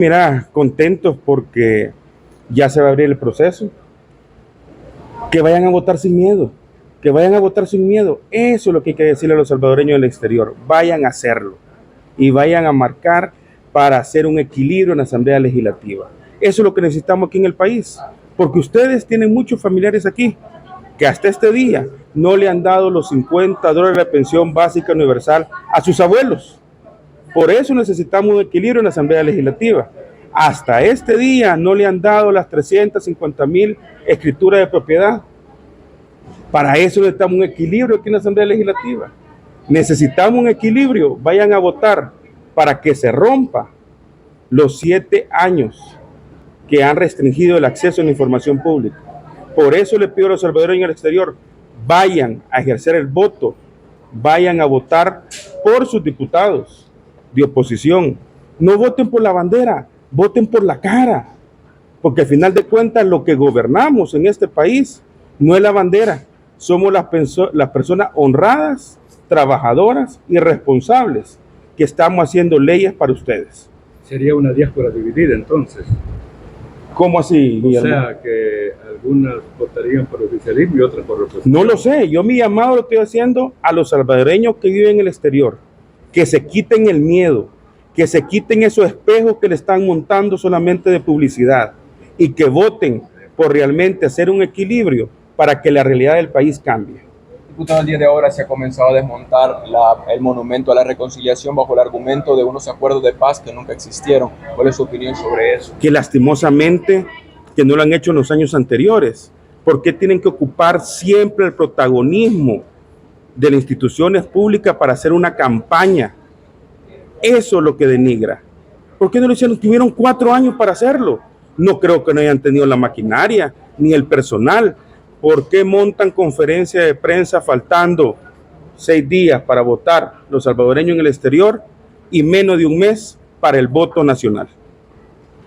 Mira, contentos porque ya se va a abrir el proceso. Que vayan a votar sin miedo. Que vayan a votar sin miedo. Eso es lo que hay que decirle a los salvadoreños del exterior. Vayan a hacerlo. Y vayan a marcar para hacer un equilibrio en la Asamblea Legislativa. Eso es lo que necesitamos aquí en el país. Porque ustedes tienen muchos familiares aquí que hasta este día no le han dado los $50 de pensión básica universal a sus abuelos. Por eso necesitamos un equilibrio en la Asamblea Legislativa. Hasta este día no le han dado las 350,000 escrituras de propiedad. Para eso necesitamos un equilibrio aquí en la Asamblea Legislativa. Necesitamos un equilibrio. Vayan a votar para que se rompa los 7 años que han restringido el acceso a la información pública. Por eso le pido a los salvadoreños en el exterior, vayan a ejercer el voto, vayan a votar por sus diputados de oposición. No voten por la bandera, voten por la cara, porque al final de cuentas lo que gobernamos en este país no es la bandera, somos las personas honradas, trabajadoras y responsables que estamos haciendo leyes para ustedes. Sería una diáspora dividida entonces. ¿Cómo así, Guillermo? O sea, que algunas votarían por oficialismo y otras por oposición. No lo sé, yo mi llamado lo estoy haciendo a los salvadoreños que viven en el exterior, que se quiten el miedo, que se quiten esos espejos que le están montando solamente de publicidad y que voten por realmente hacer un equilibrio para que la realidad del país cambie. Diputado, el día de ahora se ha comenzado a desmontar el monumento a la reconciliación bajo el argumento de unos acuerdos de paz que nunca existieron. ¿Cuál es su opinión sobre eso? Que lastimosamente que no lo han hecho en los años anteriores. ¿Por qué tienen que ocupar siempre el protagonismo de las instituciones públicas para hacer una campaña? Eso es lo que denigra. ¿Por qué no lo hicieron? Tuvieron 4 años para hacerlo. No creo que no hayan tenido la maquinaria ni el personal. ¿Por qué montan conferencias de prensa faltando 6 días para votar los salvadoreños en el exterior y menos de un mes para el voto nacional?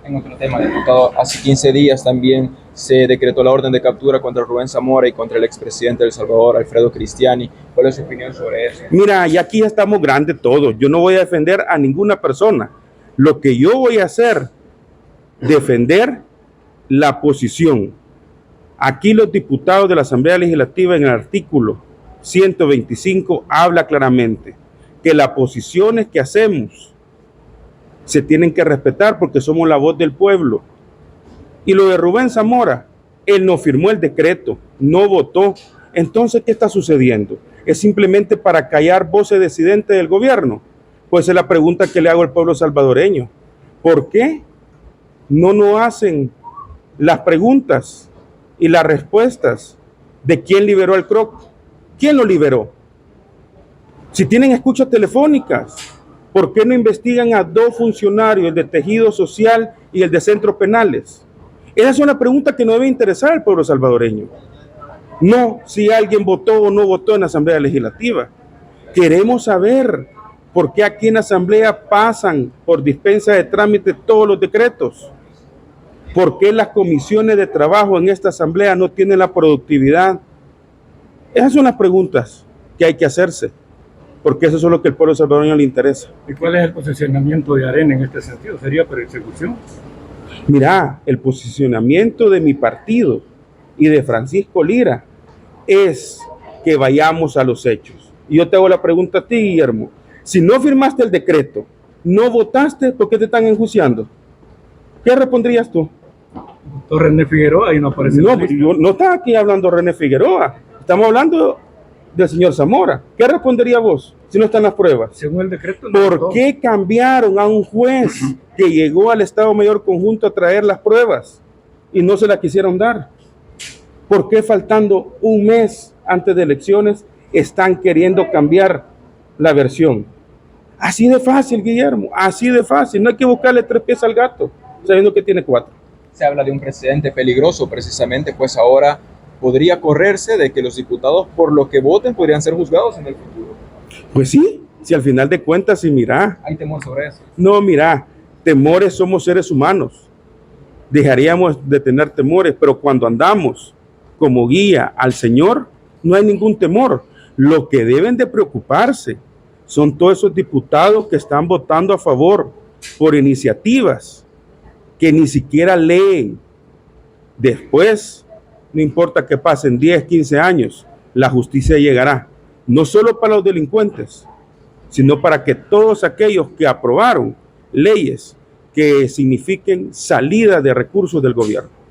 En otro tema, diputado, hace 15 días también se decretó la orden de captura contra Rubén Zamora y contra el expresidente de El Salvador, Alfredo Cristiani. ¿Cuál es su opinión sobre eso? Mira, ya aquí ya estamos grandes todos. Yo no voy a defender a ninguna persona. Lo que yo voy a hacer, defender la posición. Aquí los diputados de la Asamblea Legislativa en el artículo 125 habla claramente que las posiciones que hacemos se tienen que respetar porque somos la voz del pueblo. Y lo de Rubén Zamora, él no firmó el decreto, no votó. Entonces, ¿qué está sucediendo? ¿Es simplemente para callar voces disidentes del gobierno? Pues es la pregunta que le hago al pueblo salvadoreño. ¿Por qué no nos hacen las preguntas y las respuestas de quién liberó al CROC? ¿Quién lo liberó? Si tienen escuchas telefónicas, ¿por qué no investigan a 2 funcionarios, el de Tejido Social y el de Centros Penales? Esa es una pregunta que no debe interesar al pueblo salvadoreño. No si alguien votó o no votó en la Asamblea Legislativa. Queremos saber por qué aquí en la Asamblea pasan por dispensa de trámite todos los decretos. ¿Por qué las comisiones de trabajo en esta Asamblea no tienen la productividad? Esas son las preguntas que hay que hacerse, porque eso es lo que al pueblo salvadoreño le interesa. ¿Y cuál es el posicionamiento de AREN en este sentido? ¿Sería persecución? Mira, el posicionamiento de mi partido y de Francisco Lira es que vayamos a los hechos. Y yo te hago la pregunta a ti, Guillermo. Si no firmaste el decreto, no votaste, ¿por qué te están enjuiciando? ¿Qué responderías tú? Doctor René Figueroa, ahí no aparece. No, yo no estaba aquí hablando de René Figueroa. Estamos hablando del señor Zamora. ¿Qué respondería vos si no están las pruebas? Según el decreto. No. ¿Por qué cambiaron a un juez que llegó al Estado Mayor Conjunto a traer las pruebas y no se las quisieron dar? ¿Por qué faltando un mes antes de elecciones están queriendo cambiar la versión? Así de fácil, Guillermo, así de fácil. No hay que buscarle 3 pies al gato, sabiendo que tiene 4. Se habla de un precedente peligroso, precisamente, pues ahora podría correrse de que los diputados, por lo que voten, podrían ser juzgados en el futuro. Pues sí, si al final de cuentas, sí, mira. ¿Hay temor sobre eso? No, mira, temores somos seres humanos. Dejaríamos de tener temores, pero cuando andamos como guía al Señor, no hay ningún temor. Lo que deben de preocuparse son todos esos diputados que están votando a favor por iniciativas que ni siquiera leen. Después, no importa que pasen 10, 15 años, la justicia llegará, no solo para los delincuentes, sino para que todos aquellos que aprobaron leyes que signifiquen salida de recursos del gobierno.